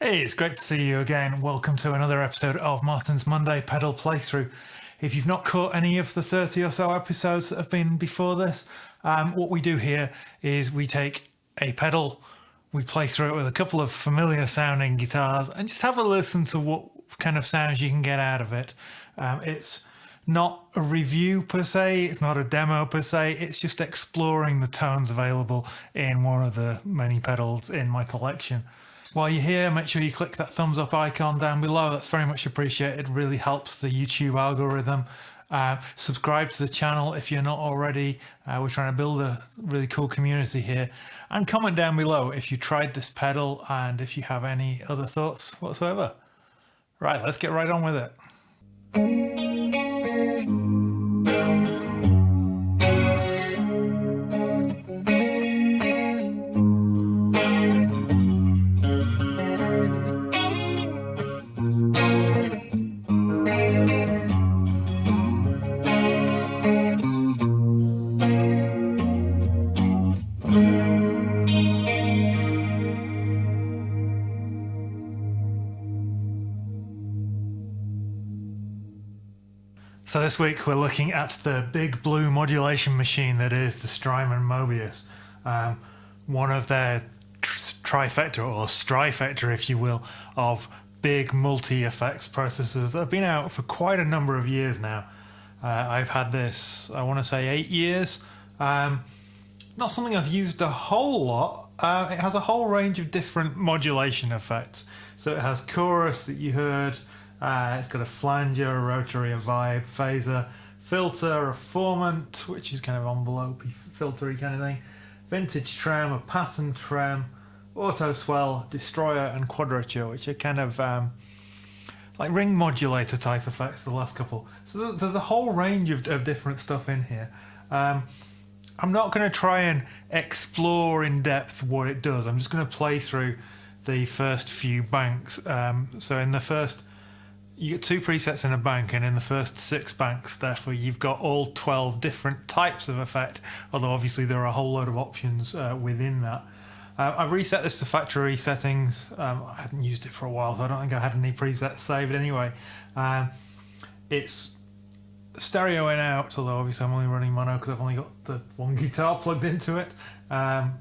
Hey, it's great to see you again. Welcome to another episode of Martin's Monday Pedal Playthrough. If you've not caught any of the 30 or so episodes that have been before this, what we do here is we take a pedal, we play through it with a couple of familiar sounding guitars and just have a listen to what kind of sounds you can get out of it. It's not a review per se, it's not a demo per se, it's just exploring the tones available in one of the many pedals in my collection. While you're here, make sure you click that thumbs up icon down below. That's very much appreciated. It really helps the YouTube algorithm. Subscribe to the channel if you're not already. We're trying to build a really cool community here. And comment down below if you tried this pedal and if you have any other thoughts whatsoever. Right, let's get right on with it. So this week we're looking at the big blue modulation machine that is the Strymon Mobius, one of their trifecta or strifecta, if you will, of big multi-effects processors that have been out for quite a number of years now. I've had this, I want to say 8 years. Not something I've used a whole lot. It has a whole range of different modulation effects. So it has chorus that you heard. It's got a flanger, a rotary, a vibe, phaser, filter, a formant, which is kind of envelope-y, filtery kind of thing, vintage trem, a pattern trem, auto swell, destroyer, and quadrature, which are kind of like ring modulator type effects, the last couple. So there's a whole range of different stuff in here. I'm not going to try and explore in depth what it does. I'm just going to play through the first few banks. So in the first, you get 2 presets in a bank, and in the first 6 banks, therefore, you've got all 12 different types of effect, although obviously there are a whole load of options within that. I've reset this to factory settings. I hadn't used it for a while, so I don't think I had any presets saved anyway. It's stereo in out, although obviously I'm only running mono because I've only got the one guitar plugged into it. But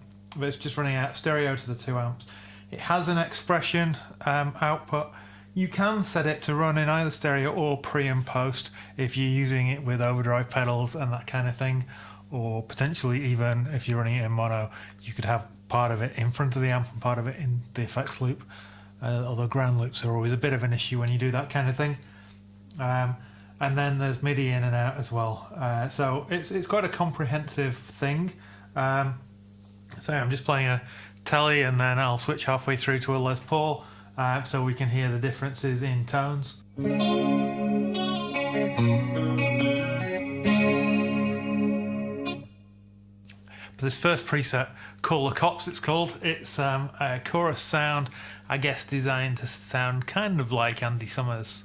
it's just running out stereo to the 2 amps. It has an expression output. You can set it to run in either stereo or pre and post if you're using it with overdrive pedals and that kind of thing, or potentially even if you're running it in mono, you could have part of it in front of the amp and part of it in the effects loop, although ground loops are always a bit of an issue when you do that kind of thing. And then there's MIDI in and out as well, so it's quite a comprehensive thing. So I'm just playing a Tele, and then I'll switch halfway through to a Les Paul, so we can hear the differences in tones. But this first preset, Call the Cops it's called, it's a chorus sound, I guess designed to sound kind of like Andy Summers.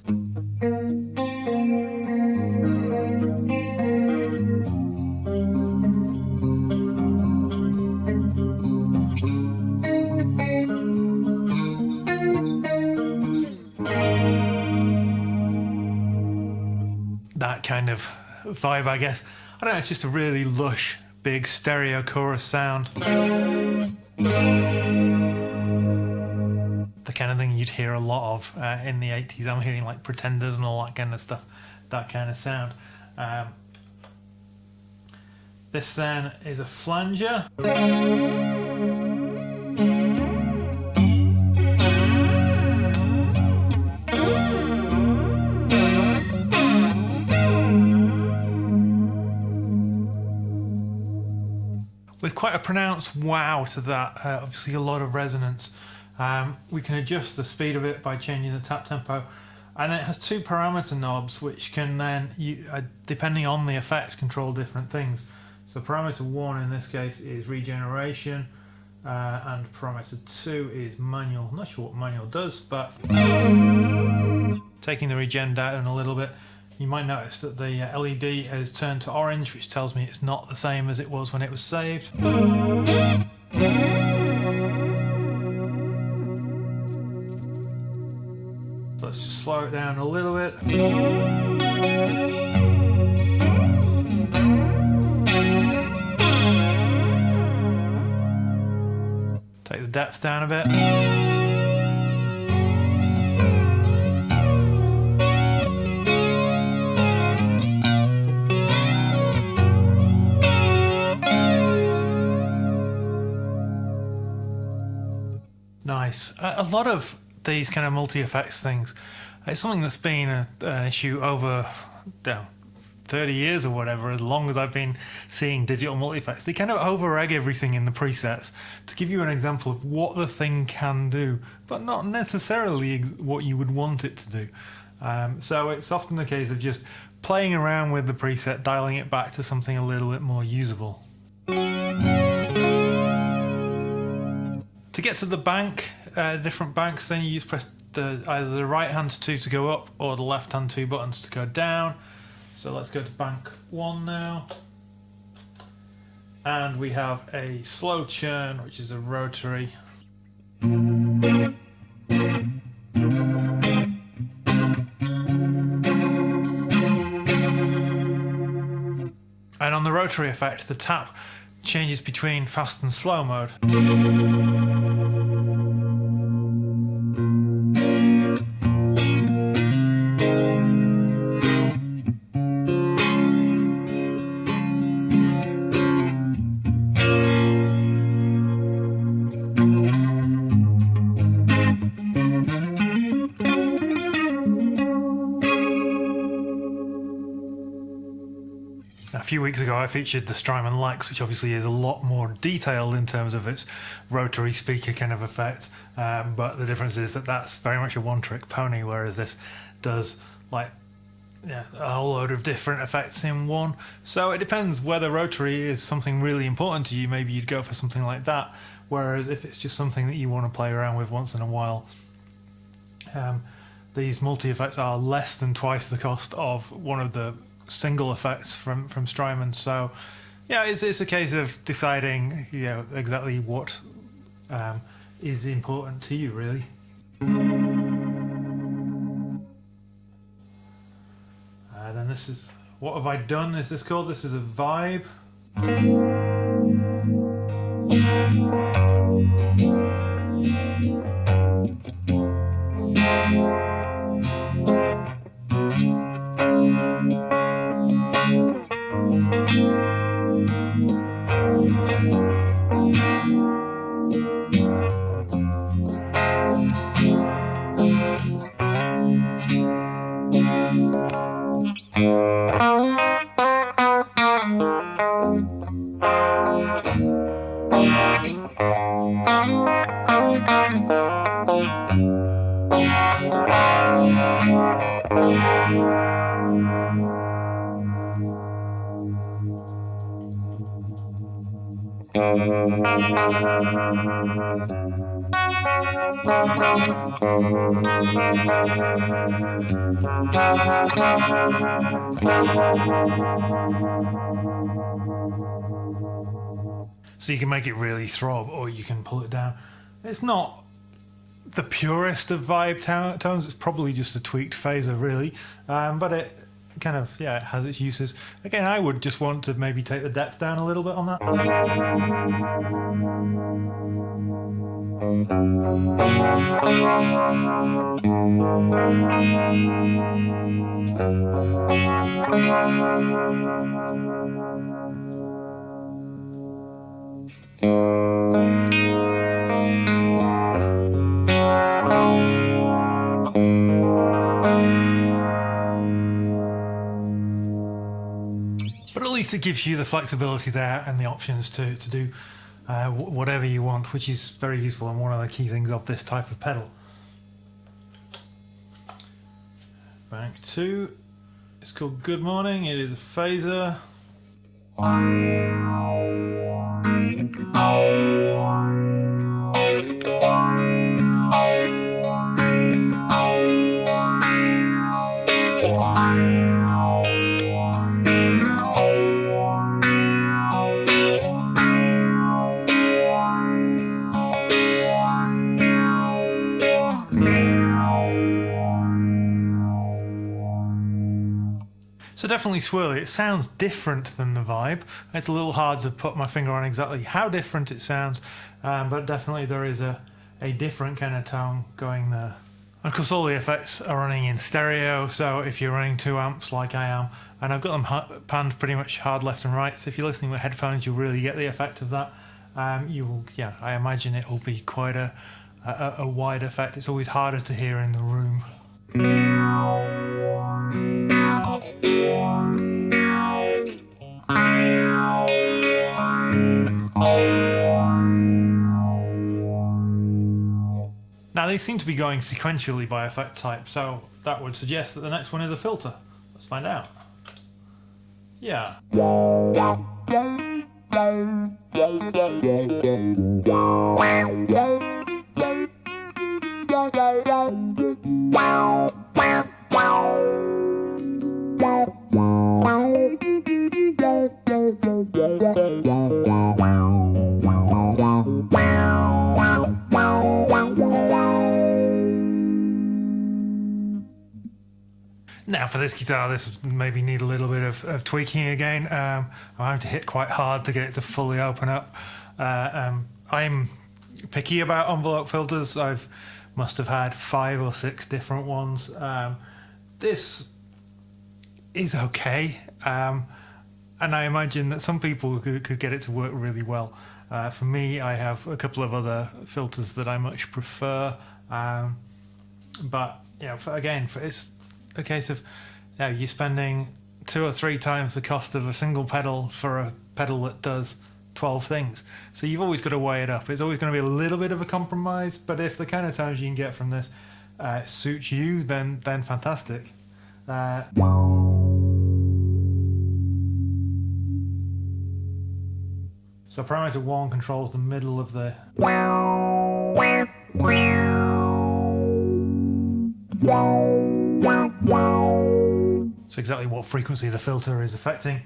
That kind of vibe, I guess. I don't know, it's just a really lush, big stereo chorus sound. The kind of thing you'd hear a lot of in the 80s. I'm hearing like Pretenders and all that kind of stuff, that kind of sound. This then is a flanger. With quite a pronounced wow to that, obviously a lot of resonance. We can adjust the speed of it by changing the tap tempo, and it has 2 parameter knobs which can then, depending on the effect, control different things. So parameter 1 in this case is regeneration, and parameter 2 is manual. I'm not sure what manual does, but taking the regen down a little bit, you might notice that the LED has turned to orange, which tells me it's not the same as it was when it was saved. So let's just slow it down a little bit. Take the depth down a bit. Nice. A lot of these kind of multi-effects things, it's something that's been an issue over 30 years or whatever, as long as I've been seeing digital multi-effects. They kind of over-egg everything in the presets to give you an example of what the thing can do, but not necessarily what you would want it to do. So it's often the case of just playing around with the preset, dialing it back to something a little bit more usable. To get to the bank, different banks, then you just press either the right hand 2 to go up or the left hand 2 buttons to go down. So let's go to bank 1 now. And we have a slow churn, which is a rotary. And on the rotary effect, the tap changes between fast and slow mode. A few weeks ago I featured the Strymon Lex, which obviously is a lot more detailed in terms of its rotary speaker kind of effect, but the difference is that that's very much a one-trick pony, whereas this does like a whole load of different effects in one. So it depends whether rotary is something really important to you. Maybe you'd go for something like that, whereas if it's just something that you want to play around with once in a while, these multi-effects are less than twice the cost of one of the single effects from Strymon. So yeah, it's a case of deciding exactly what is important to you, really. Then this is, what have I done is this called? This is a vibe. So you can make it really throb, or you can pull it down. It's not the purest of vibe tones, it's probably just a tweaked phaser, really, but it kind of, it has its uses. Again, I would just want to maybe take the depth down a little bit on that. But at least it gives you the flexibility there and the options to do whatever you want, which is very useful and one of the key things of this type of pedal. Bank 2. It's called Good Morning. It is a phaser. So definitely swirly. It sounds different than the Vibe. It's a little hard to put my finger on exactly how different it sounds, but definitely there is a different kind of tone going there. And of course all the effects are running in stereo, so if you're running 2 amps like I am, and I've got them panned pretty much hard left and right, so if you're listening with headphones you'll really get the effect of that. You will, yeah, I imagine it will be quite a wide effect. It's always harder to hear in the room. Now these seem to be going sequentially by effect type, so that would suggest that the next one is a filter. Let's find out. Yeah. Now for this guitar, this maybe need a little bit of tweaking again. I'm having to hit quite hard to get it to fully open up. I'm picky about envelope filters. Must have had 5 or 6 different ones. This is okay, and I imagine that some people could get it to work really well. For me, I have a couple of other filters that I much prefer, but you know, it's a case of, you know, you're spending 2 or 3 times the cost of a single pedal for a pedal that does 12 things. So you've always got to weigh it up. It's always going to be a little bit of a compromise, but if the kind of tones you can get from this suits you, then fantastic. So parameter 1 controls the middle of the. So exactly what frequency the filter is affecting.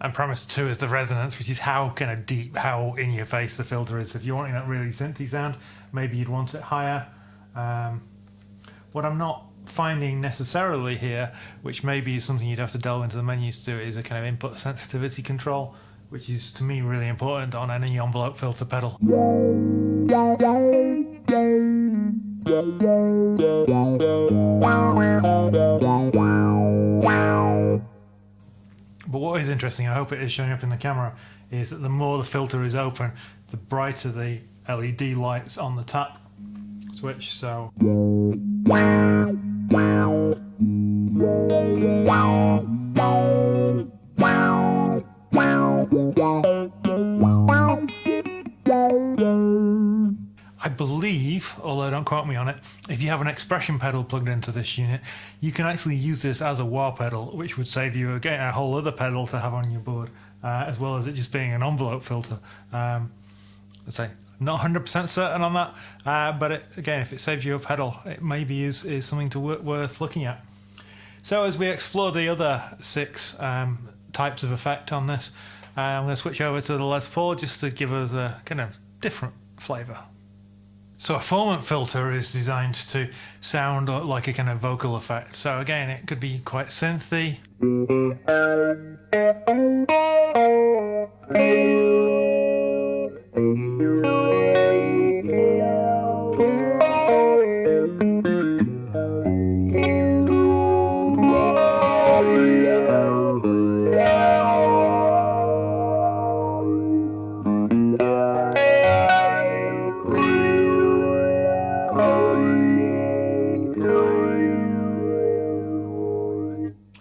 And parameter 2 is the resonance, which is how kind of deep, how in your face the filter is. If you're wanting that really synthy sound, maybe you'd want it higher. What I'm not finding necessarily here, which maybe is something you'd have to delve into the menus to, is a kind of input sensitivity control, which is to me really important on any envelope filter pedal. But what is interesting, I hope it is showing up in the camera, is that the more the filter is open, the brighter the LED lights on the tap switch. So I believe, although don't quote me on it, if you have an expression pedal plugged into this unit, you can actually use this as a wah pedal, which would save you again a whole other pedal to have on your board, as well as it just being an envelope filter. Let's say not 100% certain on that, but again, if it saves you a pedal, it maybe is something worth looking at. So as we explore the other 6 types of effect on this, I'm going to switch over to the Les Paul just to give us a kind of different flavour. So a Formant filter is designed to sound like a kind of vocal effect. So again, it could be quite synthy.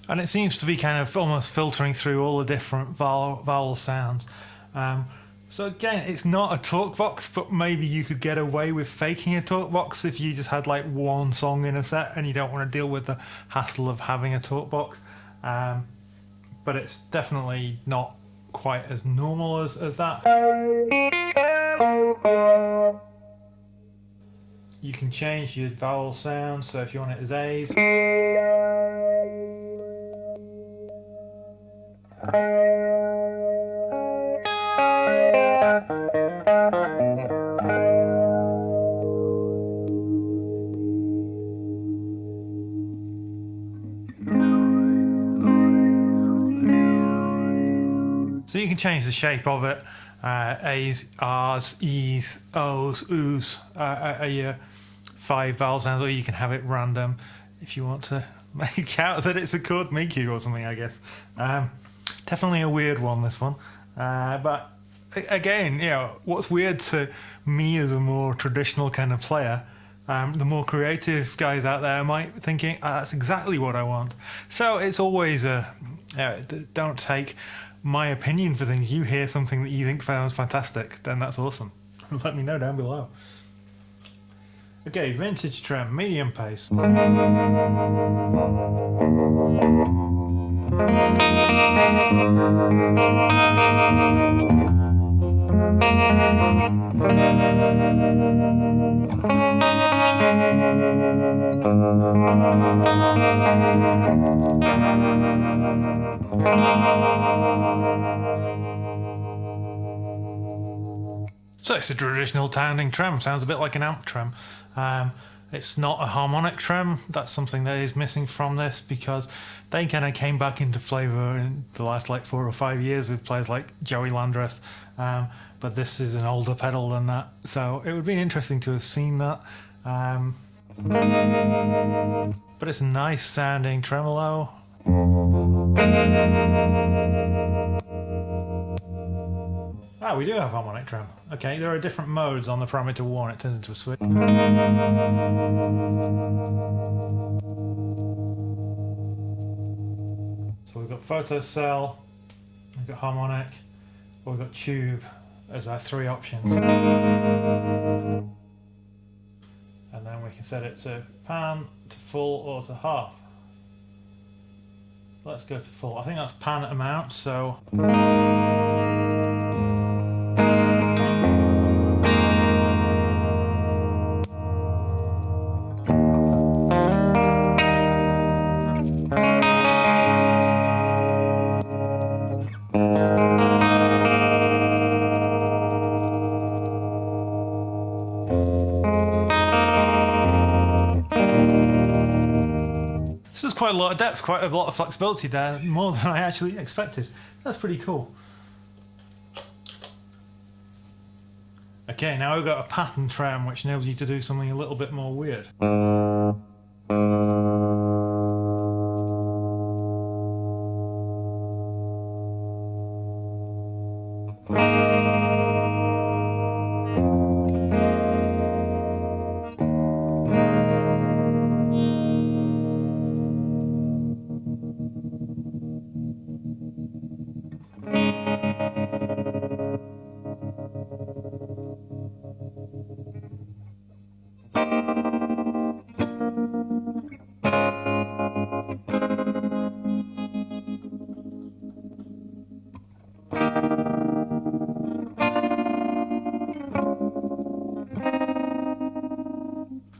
And it seems to be kind of almost filtering through all the different vowel sounds. So again, it's not a talk box, but maybe you could get away with faking a talk box if you just had like one song in a set and you don't want to deal with the hassle of having a talk box. But it's definitely not quite as normal as that. You can change your vowel sound, so if you want it as A's. So you can change the shape of it. A's, R's, E's, O's, O's are your 5 vowel sounds, or you can have it random if you want to make out that it's a chord MIDI or something, I guess. Definitely a weird one, this one. But again, you know, what's weird to me as a more traditional kind of player, the more creative guys out there might be thinking, that's exactly what I want. So it's always don't take my opinion for things. You hear something that you think sounds fantastic, then that's awesome. Let me know down below. Okay, vintage trem, medium pace. So it's a traditional sounding trem, sounds a bit like an amp trem. It's not a harmonic trem, that's something that is missing from this, because they kind of came back into flavour in the last like 4 or 5 years with players like Joey Landreth, but this is an older pedal than that, so it would be interesting to have seen that. But it's a nice sounding tremolo. Ah, we do have harmonic trem. Okay, there are different modes on the parameter 1, it turns into a switch. So we've got photocell, we've got harmonic, we've got tube as our 3 options. And then we can set it to pan, to full, or to half. Let's go to full. I think that's pan amount, so... This is quite a lot of depth, quite a lot of flexibility there, more than I actually expected. That's pretty cool. Okay, now we've got a pattern trem which enables you to do something a little bit more weird.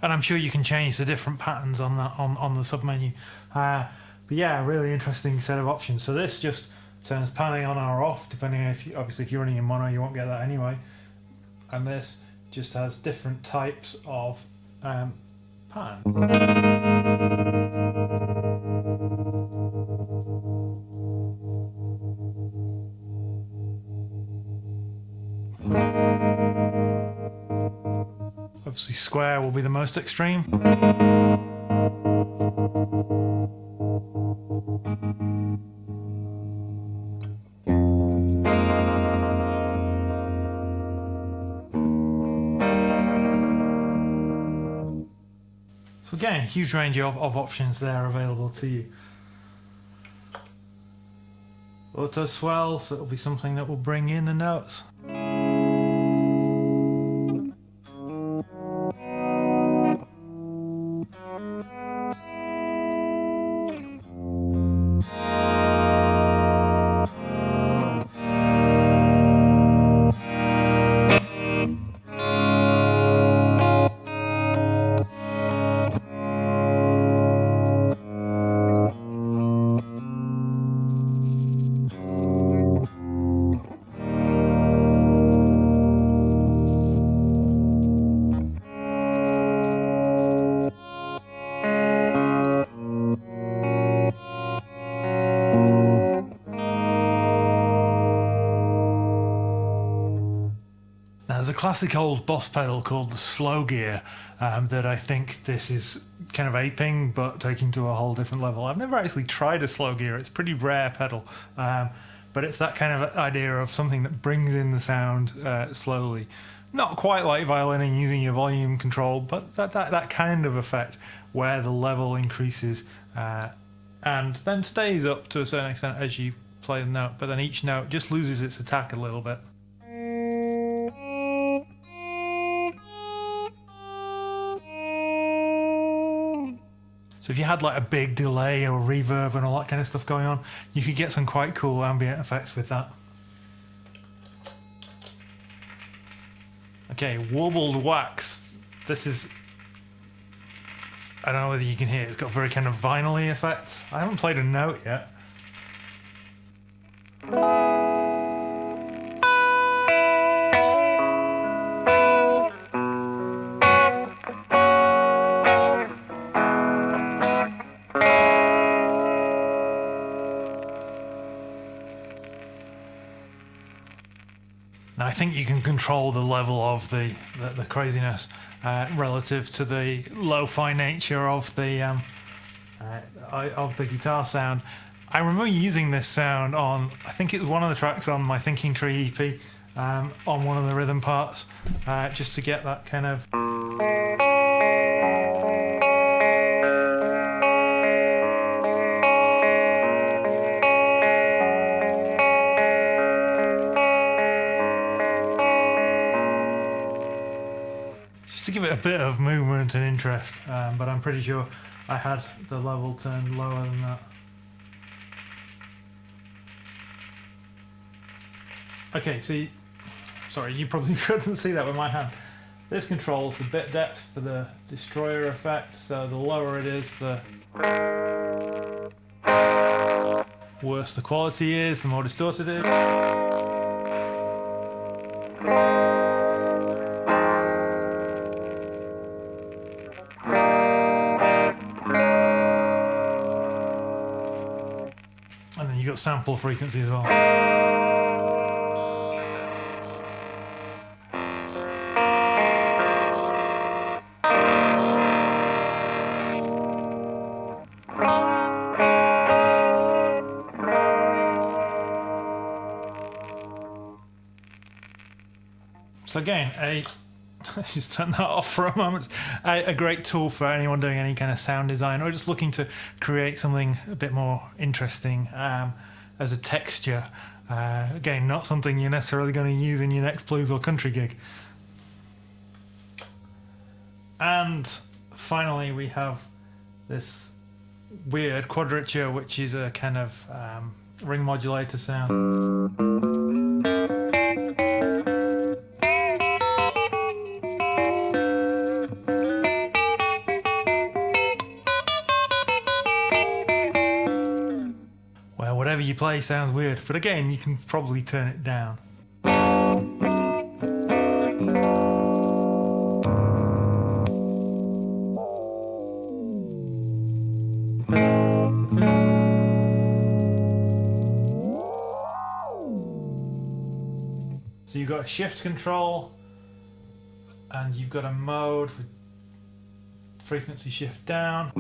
And I'm sure you can change the different patterns on that on the submenu. But yeah, really interesting set of options. So this just turns panning on or off, depending if you, obviously if you're running in mono, you won't get that anyway. And this just has different types of pattern. Obviously square will be the most extreme. So again, a huge range of options there available to you. Auto swell, so it'll be something that will bring in the notes. There's a classic old Boss pedal called the Slow Gear that I think this is kind of aping, but taking to a whole different level. I've never actually tried a Slow Gear. It's a pretty rare pedal, but it's that kind of idea of something that brings in the sound slowly. Not quite like violining using your volume control, but that kind of effect where the level increases and then stays up to a certain extent as you play the note, but then each note just loses its attack a little bit. So if you had like a big delay or reverb and all that kind of stuff going on, you could get some quite cool ambient effects with that. Okay, warbled wax. This is, I don't know whether you can hear it, it's got very kind of vinyl-y effects. I haven't played a note yet. Now I think you can control the level of the craziness relative to the lo-fi nature of the guitar sound. I remember using this sound on, I think it was one of the tracks on my Thinking Tree EP, on one of the rhythm parts, just to get that kind of... just to give it a bit of movement and interest, but I'm pretty sure I had the level turned lower than that. Okay, so sorry, you probably couldn't see that with my hand. This controls the bit depth for the Destroyer effect, so the lower it is, the worse the quality is, the more distorted it is. And then you've got sample frequency as well. So again, let's just turn that off for a moment. A great tool for anyone doing any kind of sound design or just looking to create something a bit more interesting as a texture. Again, not something you're necessarily going to use in your next blues or country gig. And finally, we have this weird Quadrature, which is a kind of ring modulator sound. Whatever you play sounds weird, but again, you can probably turn it down. So you've got a shift control, and you've got a mode for frequency shift down.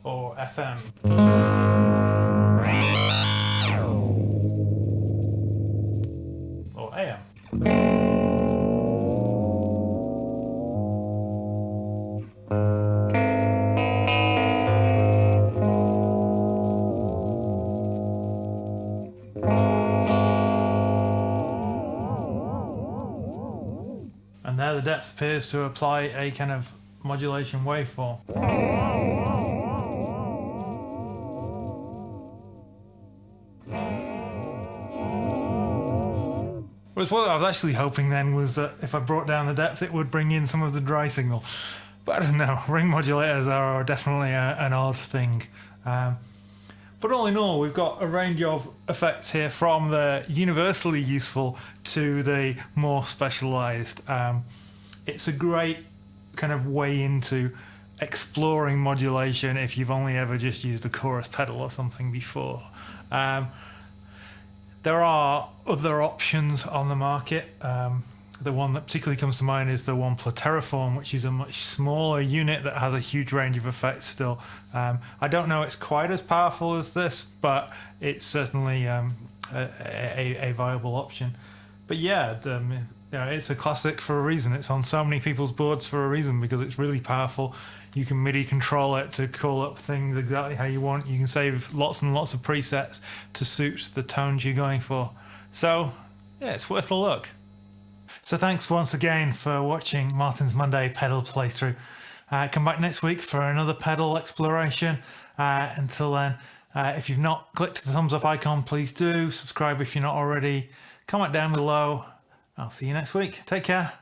Or FM. Or AM. And there the depth appears to apply a kind of modulation waveform. Whereas what I was actually hoping then was that if I brought down the depth, it would bring in some of the dry signal. But I don't know, ring modulators are definitely an odd thing. But all in all, we've got a range of effects here from the universally useful to the more specialised. It's a great kind of way into exploring modulation if you've only ever just used a chorus pedal or something before. There are other options on the market. The one that particularly comes to mind is the one Terraform, which is a much smaller unit that has a huge range of effects still. I don't know it's quite as powerful as this, but it's certainly a viable option. But yeah, it's a classic for a reason. It's on so many people's boards for a reason, because it's really powerful. You can MIDI control it to call up things exactly how you want. You can save lots and lots of presets to suit the tones you're going for. So yeah, it's worth a look. So thanks once again for watching Martin's Monday pedal playthrough. Come back next week for another pedal exploration. Until then, if you've not clicked the thumbs up icon, please do. Subscribe if you're not already. Comment down below. I'll see you next week. Take care.